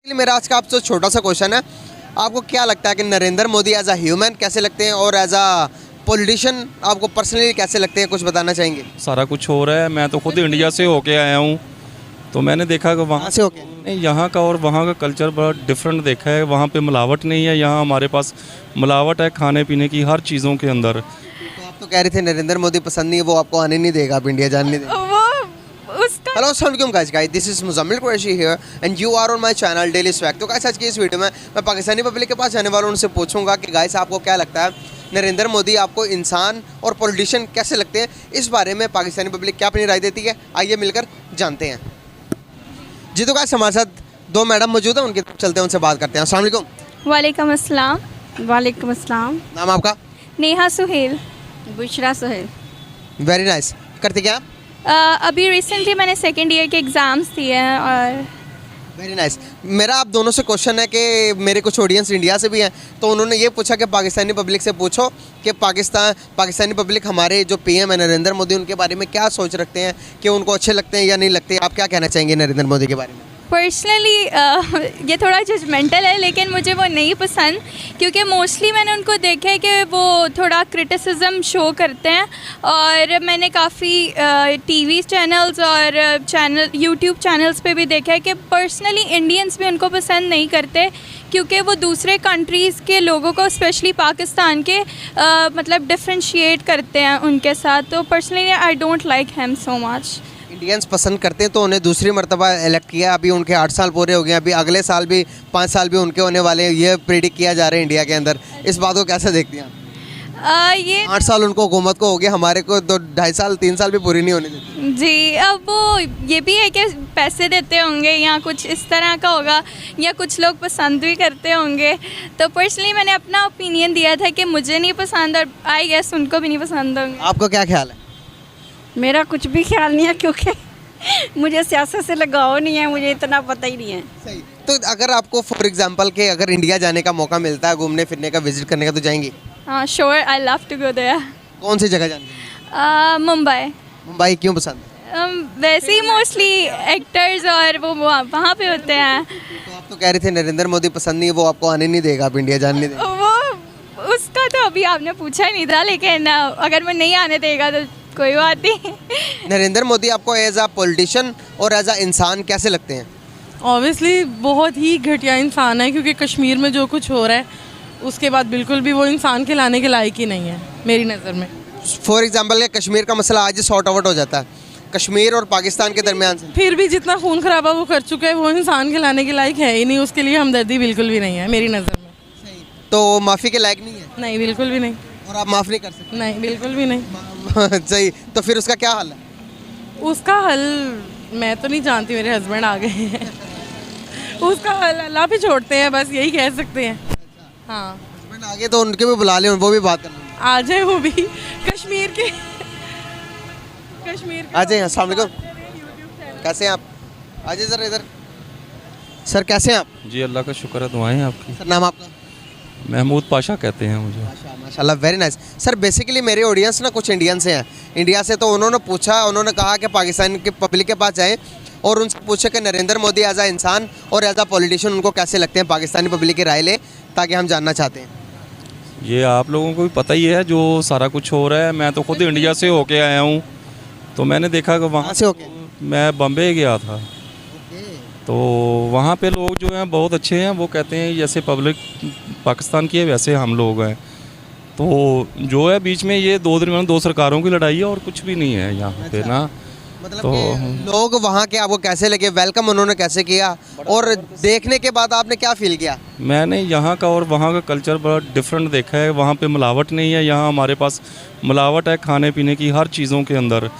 इसलिए मेरा आज का आपसे छोटा सा क्वेश्चन है, आपको क्या लगता है कि Narendra Modi as a human कैसे लगते हैं और एज अ पॉलिटिशियन आपको पर्सनली कैसे लगते हैं, कुछ बताना चाहेंगे? सारा कुछ हो रहा है। मैं तो खुद इंडिया से होके आया हूँ, तो मैंने देखा कि वहाँ कहाँ से होके? नहीं, यहाँ का और वहाँ का कल्चर बड़ा डिफरेंट देखा है। वहाँ पे मिलावट नहीं है, यहाँ हमारे पास मिलावट है खाने पीने की हर चीज़ों के अंदर। तो आप तो कह रहे थे नरेंद्र मोदी पसंद नहीं है, वो आपको आने नहीं देगा, आप इंडिया जाने नहीं देगा। वो उसका हेलो अस्सलाम वालेकुम guys, this is Muzammil Qureshi here and you are on my channel daily swag. तो गाइस आज की इस वीडियो में मैं पाकिस्तानी पब्लिक के पास जाने वाला हूं, उनसे पूछूंगा कि गाइस आपको क्या लगता है नरेंद्र मोदी आपको इंसान और पॉलिटिशियन कैसे लगते हैं। इस बारे में पाकिस्तानी पब्लिक क्या अपनी राय देती है, आइए मिलकर जानते हैं। जी तो गाइस हमारे साथ दो मैडम मौजूद हैं, उनके तरफ चलते हैं, उनसे बात करते हैं। अस्सलाम वालेकुम। वालेकुम अस्सलाम। वालेकुम अस्सलाम। नाम आपका? नेहा सुहेल। बुशरा सुहेल। Very nice. करते क्या आप? अभी रिसेंटली मैंने सेकेंड ईयर के एग्ज़ाम्स दिए हैं और वेरी नाइस। मेरा आप दोनों से क्वेश्चन है कि मेरे कुछ ऑडियंस इंडिया से भी हैं, तो उन्होंने ये पूछा कि पाकिस्तानी पब्लिक से पूछो कि पाकिस्तानी पब्लिक हमारे जो पीएम है नरेंद्र मोदी, उनके बारे में क्या सोच रखते हैं, कि उनको अच्छे लगते हैं या नहीं लगते। आप क्या कहना चाहेंगे नरेंद्र मोदी के बारे में? पर्सनली ये थोड़ा जजमेंटल है, लेकिन मुझे वो नहीं पसंद क्योंकि मोस्टली मैंने उनको देखा है कि वो थोड़ा क्रिटिसिज्म शो करते हैं। और मैंने काफ़ी टीवी चैनल्स और यूट्यूब चैनल्स पे भी देखा है कि पर्सनली इंडियंस भी उनको पसंद नहीं करते क्योंकि वो दूसरे कंट्रीज़ के लोगों को स्पेशली पाकिस्तान के मतलब डिफ्रेंशिएट करते हैं उनके साथ। तो personally I don't like him so much. Indians पसंद करते हैं तो उन्हें दूसरी मर्तबा इलेक्ट किया, अभी उनके 8 साल पूरे हो गए, अभी अगले साल भी 5 साल भी उनके होने वाले हैं, ये प्रेडिक्ट किया जा रहा है इंडिया के अंदर। इस बात को कैसे देखती हैं आप? ये 8 साल उनको हुकूमत को हो गया, हमारे को तो 2.5 साल 3 साल भी पूरी नहीं होने देती। जी, अब वो ये भी है कि पैसे देते होंगे या कुछ इस तरह का होगा, या कुछ लोग पसंद भी करते होंगे। तो पर्सनली मैंने अपना ओपिनियन दिया था कि मुझे नहीं पसंद और आई गेस उनको भी नहीं पसंद होंगे। आपको क्या ख्याल है? मेरा कुछ भी ख्याल नहीं है क्योंकि मुझे सियासत से लगाव नहीं है, मुझे इतना पता ही नहीं है। सही। तो अगर आपको फॉर एग्जांपल के अगर इंडिया जाने का मौका मिलता है, घूमने फिरने का, विजिट करने का, तो जाएंगी? हाँ sure, I love to go there. कौन सी जगह जाएंगे? मुंबई। मुंबई क्यों पसंद है? वैसे ही मोस्टली एक्टर्स और वो वहाँ पे होते हैं। तो आप तो कह रहे थे नरेंद्र मोदी पसंद नहीं है, वो आपको आने नहीं देगा, आप इंडिया जाने नहीं देगा। वो उसका तो अभी आपने पूछा ही नहीं था, लेकिन अगर मैं नहीं आने देगा तो कोई बात नहीं। नरेंद्र मोदी आपको एज अ पॉलिटिशियन और एज अ इंसान कैसे लगते हैं? ऑब्वियसली बहुत ही घटिया इंसान है, क्योंकि कश्मीर में जो कुछ हो रहा है उसके बाद बिल्कुल भी वो इंसान के लाने के लायक ही नहीं है मेरी नज़र में। फॉर एग्जांपल केकश्मीर का मसला आज सॉर्ट आउट हो जाता है, कश्मीर और पाकिस्तान के दरमियान से। फिर भी जितना खून खराबा वो कर चुका है, वो इंसान के लाने के लायक है ही नहीं, उसके लिए हमदर्दी बिल्कुल भी नहीं है मेरी नज़र में। तो माफ़ी के लायक नहीं है? नहीं, बिल्कुल भी नहीं। और आप माफ़ नहीं कर सकते? नहीं, बिल्कुल भी नहीं। सही। तो फिर उसका क्या हल है? उसका हल मैं तो नहीं जानती, मेरे हस्बैंड आ गए हैं। उसका हल अल्लाह पे छोड़ते हैं, बस यही कह सकते हैं। हाँ, हस्बैंड आगे तो उनके भी बुला लें, वो भी बात कर लें। आ जाए वो भी कश्मीर के आ जाइए। अस्सलाम वालेकुम, कैसे हैं आप? आ जाइए ज़रा इधर। सर कैसे हैं आप? जी अल्लाह का शुक्र है, दुआएं आपकी। सर नाम आपका? महमूद पाशा कहते हैं मुझे। माशाल्लाह, वेरी नाइस। सर बेसिकली मेरे ऑडियंस ना कुछ इंडियन से हैं, इंडिया से, तो उन्होंने पूछा, उन्होंने कहा कि पाकिस्तान के पब्लिक के पास जाएं और उनसे पूछे कि नरेंद्र मोदी एज अ इंसान और एज अ पॉलिटिशियन उनको कैसे लगते हैं, पाकिस्तानी पब्लिक की राय लें, ताकि हम जानना चाहते हैं। ये आप लोगों को भी पता ही है जो सारा कुछ हो रहा है। मैं तो खुद इंडिया से होके आया हूँ, तो मैंने देखा कि वहाँ से होके? मैं बम्बे गया था, तो वहाँ पे लोग जो हैं बहुत अच्छे हैं। वो कहते हैं जैसे पब्लिक पाकिस्तान की है वैसे हम लोग हैं। तो जो है बीच में ये दो सरकारों की लड़ाई है और कुछ भी नहीं है यहाँ पे ना। मतलब तो कि लोग वहाँ के आपको कैसे लगे, वेलकम उन्होंने कैसे किया, और देखने के बाद आपने क्या फील किया? मैंने यहाँ का और वहाँ का कल्चर बड़ा डिफरेंट देखा है। वहाँ पे मिलावट नहीं है, यहाँ हमारे पास मिलावट है खाने पीने की हर चीज़ों के अंदर।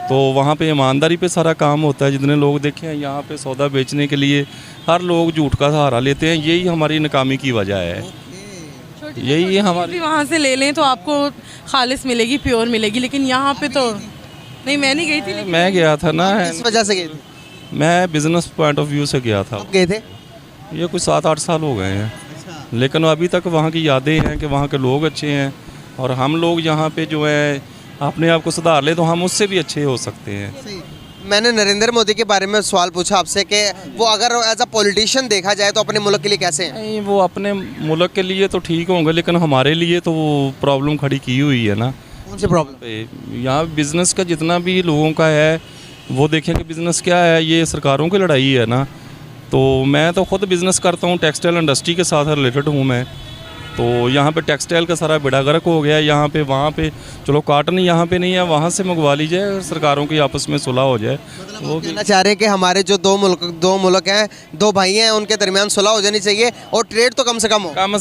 तो वहाँ पे ईमानदारी पे सारा काम होता है। जितने लोग देखे हैं यहाँ पे सौदा बेचने के लिए हर लोग झूठ का सहारा लेते हैं, यही हमारी नाकामी की वजह है। यही है हमारी। वहाँ से ले लें तो आपको खालिस मिलेगी, प्योर मिलेगी, लेकिन यहाँ पे तो नहीं। मैं नहीं गई थी, लेकिन मैं गया था ना, किस वजह से गए थे? मैं बिजनेस पॉइंट ऑफ व्यू से गया था। आप गए थे? ये कुछ 7-8 साल हो गए हैं, लेकिन अभी तक वहाँ की यादें हैं कि वहाँ के लोग अच्छे हैं, और हम लोग यहाँ पे जो है अपने आप को सुधार ले तो हम उससे भी अच्छे हो सकते हैं। सही। मैंने नरेंद्र मोदी के बारे में सवाल पूछा आपसे कि वो अगर एज अ पॉलिटिशियन देखा जाए तो अपने मुल्क के लिए कैसे हैं? नहीं, वो अपने मुल्क के लिए तो ठीक होंगे, लेकिन हमारे लिए तो वो प्रॉब्लम खड़ी की हुई है ना। कौन सी प्रॉब्लम? पे यहाँ बिज़नेस का जितना भी लोगों का है, वो देखें कि बिज़नेस क्या है, ये सरकारों की लड़ाई है ना। तो मैं तो ख़ुद बिज़नेस करता हूँ, टेक्सटाइल इंडस्ट्री के साथ रिलेटेड हूँ मैं। तो यहाँ पे टेक्सटाइल का सारा बेड़ा गर्क हो गया है, यहाँ पे वहाँ पे चलो कॉटन यहाँ पे नहीं है, वहाँ से मंगवा लीजिए, सरकारों की आपस में सुलह हो जाए। वो कहना चाह रहे हैं कि हमारे जो दो मुल्क हैं, दो भाई हैं, उनके दरमियान सुलह हो जानी चाहिए और ट्रेड तो कम से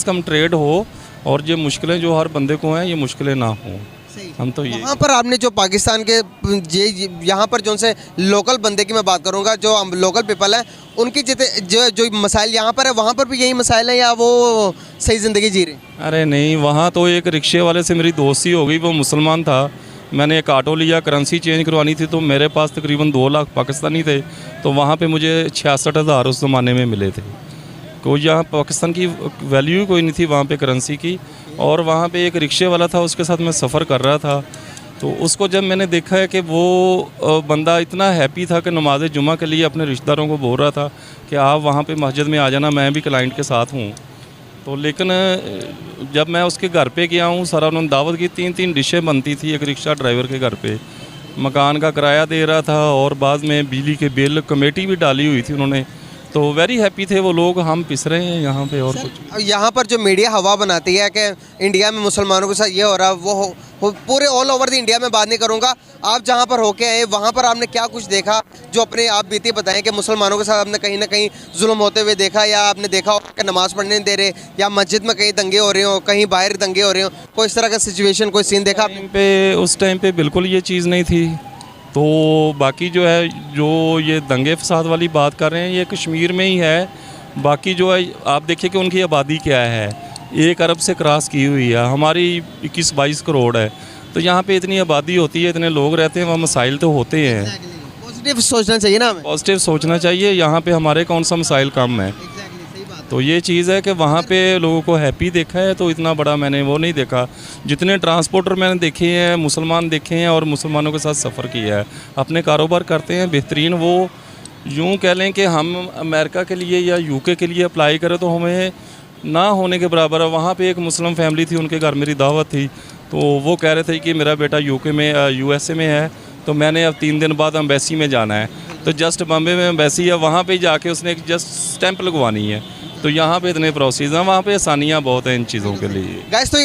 कम ट्रेड हो, और ये मुश्किलें जो हर बंदे को हैं, ये मुश्किलें ना हों। हम तो ये वहाँ पर आपने जो पाकिस्तान के यहाँ पर जो से लोकल बंदे की मैं बात करूँगा, जो लोकल पीपल हैं, उनकी जितने जो मसाइल यहाँ पर है, वहाँ पर भी यही मसाइल हैं या वो सही ज़िंदगी जी रहे हैं? अरे नहीं, वहाँ तो एक रिक्शे वाले से मेरी दोस्ती हो गई, वो मुसलमान था। मैंने एक ऑटो लिया, करेंसी चेंज करवानी थी, तो मेरे पास तकरीबन 2 लाख पाकिस्तानी थे। तो वहाँ पे मुझे 66,000 उस ज़माने में मिले थे। कोई यहाँ पाकिस्तान की वैल्यू कोई नहीं थी वहाँ पे करेंसी की। और वहाँ पे एक रिक्शे वाला था, उसके साथ मैं सफ़र कर रहा था। तो उसको जब मैंने देखा है कि वो बंदा इतना हैप्पी था कि नमाज जुमा के लिए अपने रिश्तेदारों को बोल रहा था कि आप वहाँ पे मस्जिद में आ जाना, मैं भी क्लाइंट के साथ हूँ। तो लेकिन जब मैं उसके घर पे गया हूँ, सारा उन्होंने दावत की, 3 डिशें बनती थी एक रिक्शा ड्राइवर के घर पे, मकान का किराया दे रहा था और बाद में बिजली के बिल कमेटी भी डाली हुई थी उन्होंने। तो वेरी हैप्पी थे वो लोग। हम पिस रहे हैं यहाँ पे और कुछ। यहाँ पर जो मीडिया हवा बनाती है कि इंडिया में मुसलमानों के साथ ये हो रहा है, वो पूरे ऑल ओवर द इंडिया में बात नहीं करूँगा। आप जहाँ पर होके आए, वहाँ पर आपने क्या कुछ देखा जो अपने आप बीती बताएं कि मुसलमानों के साथ आपने कहीं ना कहीं जुल्म होते हुए देखा, या आपने देखा हो कि नमाज़ पढ़ने नहीं दे रहे, या मस्जिद में कहीं दंगे हो रहे हो, कहीं बाहर दंगे हो रहे हो, कोई इस तरह का सिचुएशन, कोई सीन देखा आपने? उस टाइम पे बिल्कुल ये चीज़ नहीं थी। तो बाकी जो है, जो ये दंगे फसाद वाली बात कर रहे हैं, ये कश्मीर में ही है। बाकी जो है आप देखिए कि उनकी आबादी क्या है, 1 अरब से क्रॉस की हुई है, हमारी 21-22 करोड़ है। तो यहाँ पे इतनी आबादी होती है, इतने लोग रहते हैं, वहाँ मसाइल तो होते हैं। पॉजिटिव सोचना चाहिए ना हमें। पॉजिटिव सोचना चाहिए। यहाँ पे हमारे कौन सा मसाइल कम है। तो ये चीज़ है कि वहाँ पे लोगों को हैप्पी देखा है, तो इतना बड़ा मैंने वो नहीं देखा। जितने ट्रांसपोर्टर मैंने देखे हैं, मुसलमान देखे हैं और मुसलमानों के साथ सफ़र किया है, अपने कारोबार करते हैं बेहतरीन। वो यूँ कह लें कि हम अमेरिका के लिए या यूके के लिए अप्लाई करें तो हमें ना होने के बराबर है। वहाँ पे एक मुस्लिम फैमिली थी, उनके घर मेरी दावत थी, तो वो कह रहे थे कि मेरा बेटा यूके में USA में है, तो मैंने अब 3 दिन बाद एम्बेसी में जाना है। तो जस्ट बॉम्बे में एम्बेसी है, वहाँ पे जाके उसने एक जस्ट स्टैंप लगवानी है। तो यहाँ पे इतने प्रोसेस हैं, वहाँ पे आसानियाँ बहुत हैं इन चीज़ों के लिए। गाइस, तो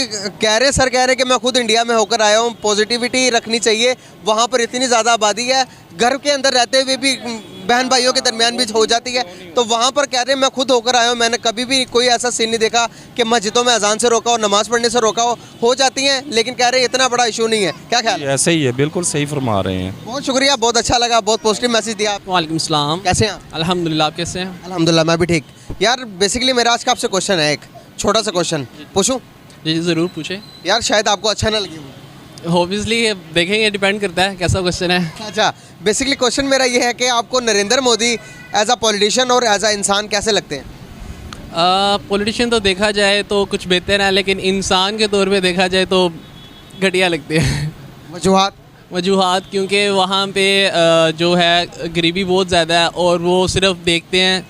सर कह रहे हैं कि मैं खुद इंडिया में होकर आया हूँ, पॉजिटिविटी रखनी चाहिए। वहाँ पर इतनी ज़्यादा आबादी है, घर के अंदर रहते हुए भी बहन भाइयों के दरमियान भी हो जाती है। तो वहाँ पर कह रहे हैं मैं खुद होकर आया हूँ, मैंने कभी भी कोई ऐसा सीन नहीं देखा कि मस्जिदों में अजान से रोका हो, नमाज़ पढ़ने से रोका हो जाती हैं, लेकिन कह रहे हैं इतना बड़ा इशू नहीं है। क्या ख्याल है? ऐसे ही है, बिल्कुल सही फरमा रहे हैं। बहुत शुक्रिया, बहुत अच्छा लगा, बहुत पॉजिटिव मैसेज दिया आप। वालेकुम सलाम। कैसे हैं आप? अल्हम्दुलिल्लाह, आप कैसे हैं? अल्हम्दुलिल्लाह, मैं भी ठीक। यार बेसिकली मेरा आज का आपसे क्वेश्चन है, एक छोटा सा क्वेश्चन पूछूं? जी ज़रूर पूछें। यार शायद आपको अच्छा ना लगे। ऑब्वियसली देखेंगे, डिपेंड करता है कैसा क्वेश्चन है। अच्छा, बेसिकली क्वेश्चन मेरा ये है कि आपको Narendra Modi as a politician और एज अ इंसान कैसे लगते हैं? पॉलिटिशियन तो देखा जाए तो कुछ बेहतर है, लेकिन इंसान के तौर पे देखा जाए तो घटिया लगते हैं। वजूहात क्योंकि वहाँ पे जो है गरीबी बहुत ज़्यादा है, और वो सिर्फ देखते हैं,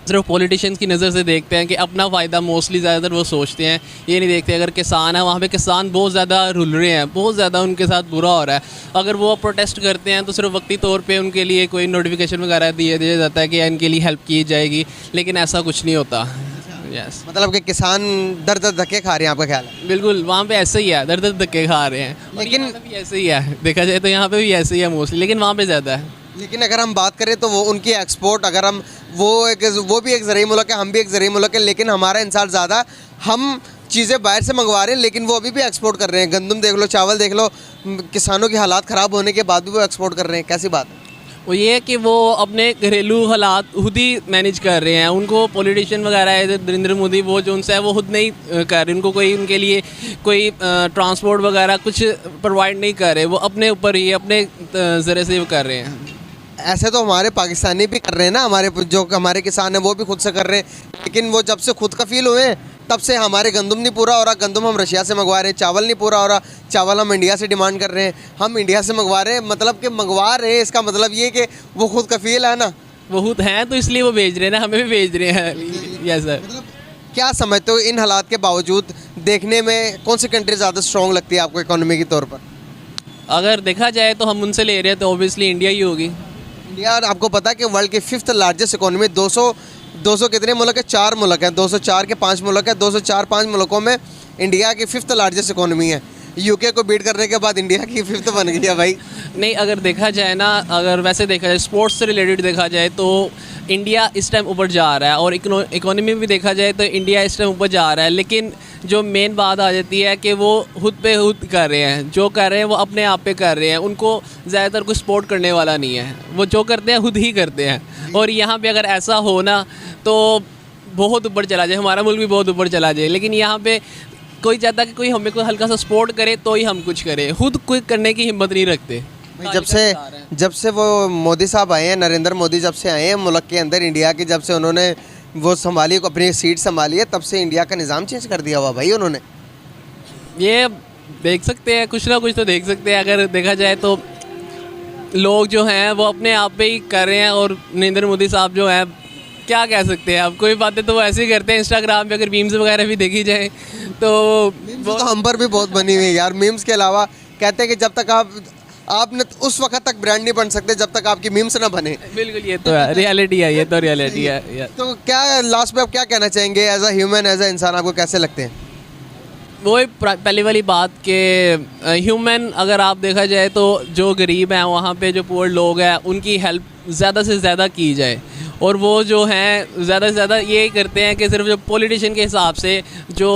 सिर्फ पॉलिटिशियंस की नज़र से देखते हैं कि अपना फ़ायदा मोस्टली ज़्यादातर वो सोचते हैं। ये नहीं देखते अगर किसान है, वहाँ पे किसान बहुत ज़्यादा रुल रहे हैं, बहुत ज़्यादा उनके साथ बुरा हो रहा है। अगर वो प्रोटेस्ट करते हैं तो सिर्फ वक्ती तौर पे उनके लिए कोई नोटिफिकेशन वगैरह दिया जाता है कि इनके लिए हेल्प की जाएगी, लेकिन ऐसा कुछ नहीं होता। यस, मतलब कि किसान दर दर धक्के खा रहे हैं, आपका ख्याल है? बिल्कुल, वहाँ पे ऐसे ही है, दर दर धक्के खा रहे हैं। लेकिन यहाँ पे भी ऐसे ही है, देखा जाए तो यहाँ पे भी ऐसे ही है मोस्टली, लेकिन वहाँ पे ज़्यादा है। लेकिन अगर हम बात करें तो वो उनकी एक्सपोर्ट, अगर हम वो भी एक ज़रिए मुल्क है, हम भी एक ज़रिए मुल्क है, लेकिन हमारा इंसान ज़्यादा, हम चीज़ें बाहर से मंगवा रहे हैं, लेकिन वो अभी भी एक्सपोर्ट कर रहे हैं। गंदम देख लो, चावल देख लो, किसानों की हालात ख़राब होने के बाद भी वो एक्सपोर्ट कर रहे हैं। कैसी बात है? वो ये है कि वो अपने घरेलू हालात खुद ही मैनेज कर रहे हैं। उनको पॉलिटिशियन वगैरह है, नरेंद्र मोदी, वो जो उनसे है वो खुद नहीं कर रहे, उनको कोई उनके लिए कोई ट्रांसपोर्ट वगैरह कुछ प्रोवाइड नहीं कर रहे, वो अपने ऊपर ही अपने ज़रिए से वो कर रहे हैं। ऐसे तो हमारे पाकिस्तानी भी कर रहे हैं ना, हमारे जो हमारे किसान हैं वो भी खुद से कर रहे हैं, लेकिन वो जब से खुद कफील हुए हैं तब से हमारे गंदम नहीं पूरा हो रहा, गंदम हम रशिया से मंगवा रहे हैं, चावल नहीं पूरा हो रहा, चावल हम इंडिया से डिमांड कर रहे हैं, हम इंडिया से मंगवा रहे हैं, मतलब कि मंगवा रहे हैं, इसका मतलब ये कि वो खुद कफील है ना। वो खुद हैं तो इसलिए वो भेज रहे हैं ना, हमें भी भेज रहे हैं। Yes sir. क्या समझते हो इन हालात के बावजूद देखने में कौन सी कंट्री ज़्यादा स्ट्रॉन्ग लगती है आपको इकोनॉमी के तौर पर? अगर देखा जाए तो हम उनसे ले रहे हैं तो ऑब्वियसली इंडिया ही होगी। इंडिया, आपको पता है कि वर्ल्ड की 5th लार्जेस्ट इकोनॉमी, 200 कितने मुल्क है? 4 मुल्क हैं, 204 के 5 मुल्क हैं, 204-5 मुल्कों में इंडिया की 5th लार्जेस्ट इकोनॉमी है। यूके को बीट करने के बाद इंडिया की 5th बन गई है भाई। नहीं, अगर देखा जाए ना, अगर वैसे देखा जाए स्पोर्ट्स से रिलेटेड देखा जाए तो इंडिया इस टाइम ऊपर जा रहा है, और इकोनॉमी में भी देखा जाए तो इंडिया इस टाइम ऊपर जा रहा है। लेकिन जो मेन बात आ जाती है कि वो खुद पे खुद कर रहे हैं, जो कर रहे हैं वो अपने आप पे कर रहे हैं, उनको ज़्यादातर कोई सपोर्ट करने वाला नहीं है, वो जो करते हैं खुद ही करते हैं। और यहाँ पे अगर ऐसा हो ना तो बहुत ऊपर चला जाए, हमारा मुल्क भी बहुत ऊपर चला जाए। लेकिन यहाँ पे कोई चाहता कि कोई हमें कोई हल्का सा सपोर्ट करे तो ही हम कुछ करें, खुद कुछ करने की हिम्मत नहीं रखते। जब से वो मोदी साहब आए हैं, नरेंद्र मोदी जब से आए हैं मुल्क के अंदर, इंडिया की जब से उन्होंने वो संभाली, अपनी सीट संभाली है, तब से इंडिया का निज़ाम चेंज कर दिया हुआ भाई उन्होंने। ये देख सकते हैं, कुछ ना कुछ तो देख सकते हैं। अगर देखा जाए तो लोग जो हैं वो अपने आप पे ही कर रहे हैं, और नरेंद्र मोदी साहब जो हैं क्या कह सकते हैं, अब कोई बातें तो वो ऐसे ही करते हैं। इंस्टाग्राम पे अगर मीम्स वगैरह भी देखी जाए तो वो तो हम पर भी बहुत बनी हुई है यार। मीम्स के अलावा कहते हैं कि जब तक आपने उस वक्त तक ब्रांड नहीं बन सकते जब तक आपकी मीम्स ना बने। बिल्कुल, ये तो है रियलिटी है, ये तो रियलिटी है। तो क्या लास्ट में आप क्या कहना चाहेंगे as a human, as a इंसान, आपको कैसे लगते हैं? वही पहली वाली बात के ह्यूमन, अगर आप देखा जाए तो जो गरीब हैं वहाँ पे जो पुअर लोग हैं उनकी हेल्प ज़्यादा से ज़्यादा की जाए। और वो जो हैं ज़्यादा से ज़्यादा ये करते हैं कि सिर्फ जो पॉलिटिशियन के हिसाब से जो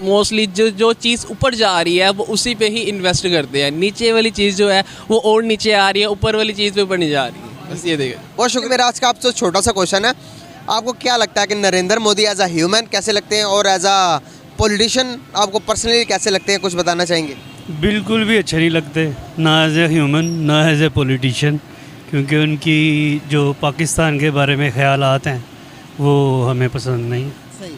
मोस्टली जो चीज़ ऊपर जा रही है वो उसी पे ही इन्वेस्ट करते हैं। नीचे वाली चीज़ जो है वो और नीचे आ रही है, ऊपर वाली चीज़ पे ऊपर नहीं जा रही है। बस ये देखें। बहुत शुक्रिया। मेरा आज का आपसे छोटा सा क्वेश्चन है, आपको क्या लगता है कि Narendra Modi as a human कैसे लगते हैं और एज अ पॉलिटिशियन आपको पर्सनली कैसे लगते हैं? कुछ बताना चाहेंगे? बिल्कुल भी अच्छे नहीं लगते, ना एज ए ह्यूमन ना एज ए पॉलिटिशियन, क्योंकि उनकी जो पाकिस्तान के बारे में ख्यालात हैं वो हमें पसंद नहीं। सही।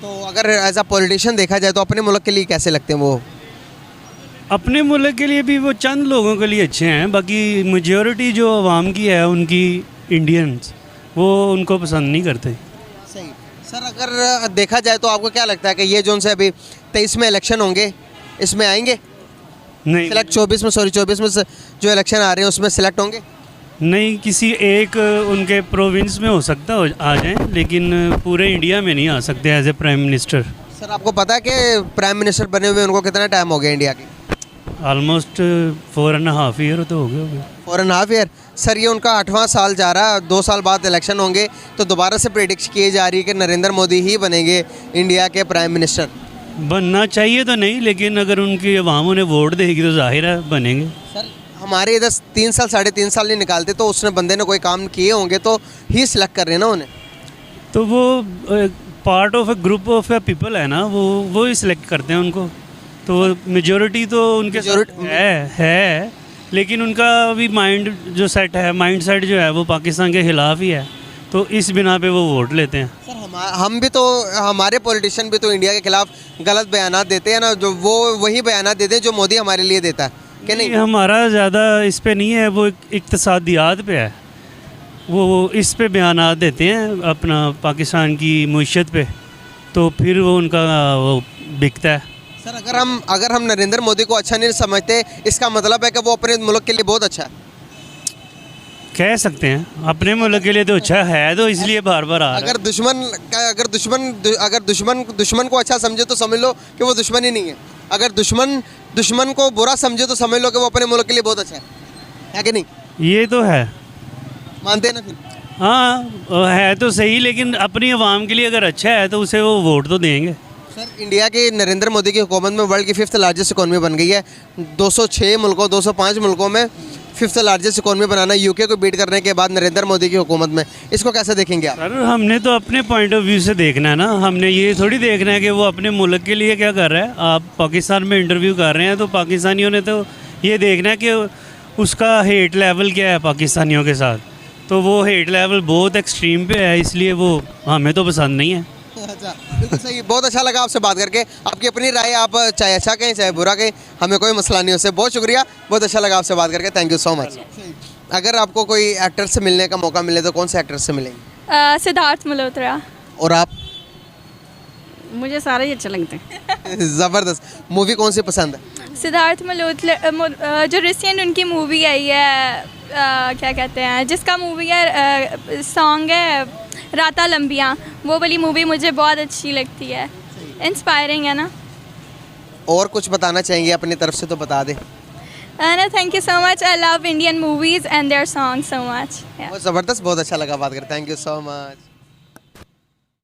तो अगर एज अ पॉलिटिशियन देखा जाए तो अपने मुल्क के लिए कैसे लगते हैं वो? अपने मुल्क के लिए भी वो चंद लोगों के लिए अच्छे हैं, बाकी मेजॉरिटी जो आवाम की है उनकी इंडियंस, वो उनको पसंद नहीं करते। सही। सर, अगर देखा जाए तो आपको क्या लगता है कि ये जो उनसे अभी 23 में इलेक्शन होंगे, इसमें आएंगे नहीं, सिलेक्ट? 24 में जो इलेक्शन आ रहे हैं उसमें सिलेक्ट होंगे? नहीं, किसी एक उनके प्रोविंस में हो सकता आ जाएं, लेकिन पूरे इंडिया में नहीं आ सकते as a prime minister. Sir, आपको पता है कि प्राइम मिनिस्टर बने हुए उनको कितना टाइम हो गया इंडिया के? ऑलमोस्ट 4.5 ईयर तो हो गए। 4.5 ईयर। सर, ये उनका 8वां साल जा रहा है, 2 साल बाद इलेक्शन होंगे तो दोबारा से प्रेडिक्ट की जा रही है कि नरेंद्र मोदी ही बनेंगे इंडिया के प्राइम मिनिस्टर। बनना चाहिए तो नहीं, लेकिन अगर उनकी अवाम उन्हें वोट देगी तो जाहिर है बनेंगे। सर, हमारे इधर 3 साल 3.5 साल नहीं निकालते, तो उसने बंदे ने कोई काम किए होंगे तो ही सिलेक्ट कर रहे हैं ना उन्हें। तो वो part of A group of A people है ना, वो ही सिलेक्ट करते हैं उनको। तो मेजॉरिटी तो उनके है, लेकिन उनका भी माइंड जो सेट है, माइंड सेट जो है वो पाकिस्तान के ख़िलाफ़ ही है, तो इस बिना पे वो वोट लेते हैं। सर, हम भी तो, हमारे पॉलिटिशियन भी तो इंडिया के खिलाफ गलत बयान देते हैं ना, जो वो वही बयान देते हैं जो मोदी हमारे लिए देता है कि नहीं? हमारा ज़्यादा इस पे नहीं है, वो इक्तिसादियात पे है, वो इस पे बयानात देते हैं अपना पाकिस्तान की मईशत पे, तो फिर वो उनका वो बिकता है। सर, अगर हम नरेंद्र मोदी को अच्छा नहीं समझते, इसका मतलब है कि वो अपने मुल्क के लिए बहुत अच्छा है? कह सकते हैं, अपने मुल्क के लिए तो अच्छा है, तो इसलिए बार बार आ रहा है। अगर दुश्मन को अच्छा समझे तो समझ लो कि वो दुश्मन ही नहीं है। अगर दुश्मन को बुरा समझे तो समझ लो कि वो अपने मुल्क के लिए बहुत अच्छा है कि नहीं? ये तो है, मानते हैं ना फिर? हाँ है तो सही, लेकिन अपनी आवाम के लिए अगर अच्छा है तो उसे वो वोट तो देंगे। सर, इंडिया की नरेंद्र मोदी की हुकूमत में वर्ल्ड की 5th लार्जेस्ट इकोनॉमी बन गई है। 206 मुल्कों 205 मुल्कों में 5th लार्जेस्ट इकोनॉमी बनाना, यूके को बीट करने के बाद नरेंद्र मोदी की हुकूमत में, इसको कैसे देखेंगे आप? सर, हमने तो अपने पॉइंट ऑफ व्यू से देखना है ना, हमने ये थोड़ी देखना है कि वो अपने मुल्क के लिए क्या कर रहा है। आप पाकिस्तान में इंटरव्यू कर रहे हैं तो पाकिस्तानियों ने तो ये देखना है कि उसका हेट लेवल क्या है पाकिस्तानियों के साथ, तो वो हेट लेवल बहुत एक्सट्रीम पे है, इसलिए वो हमें तो पसंद नहीं है। अच्छा, बिल्कुल सही। बहुत अच्छा लगा आपसे बात करके। आपकी अपनी राय, आप चाहे अच्छा कहें चाहे बुरा कहें, हमें कोई मसला नहीं। उससे बहुत शुक्रिया, बहुत अच्छा लगा आपसे बात करके। Thank you so much. अगर आपको कोई एक्टर से मिलने का मौका मिले तो कौन से एक्टर से मिलेंगे? सिद्धार्थ मल्होत्रा। और आप? मुझे सारे ही अच्छे लगते हैं। ज़बरदस्त। मूवी कौन सी पसंद है? सिद्धार्थ मल्होत्रा जो रिसेंट उनकी मूवी आई है, क्या कहते हैं, जिसका मूवी है, सॉन्ग है राता लंबियाँ, वो वाली मूवी मुझे बहुत अच्छी लगती है, इंस्पायरिंग है ना। और कुछ बताना चाहेंगे अपनी तरफ से तो बता दें। No, thank you so much. I love Indian movies and their songs so much. Yeah. बहुत ज़बरदस्त, बहुत अच्छा लगा बात कर। Thank you so much.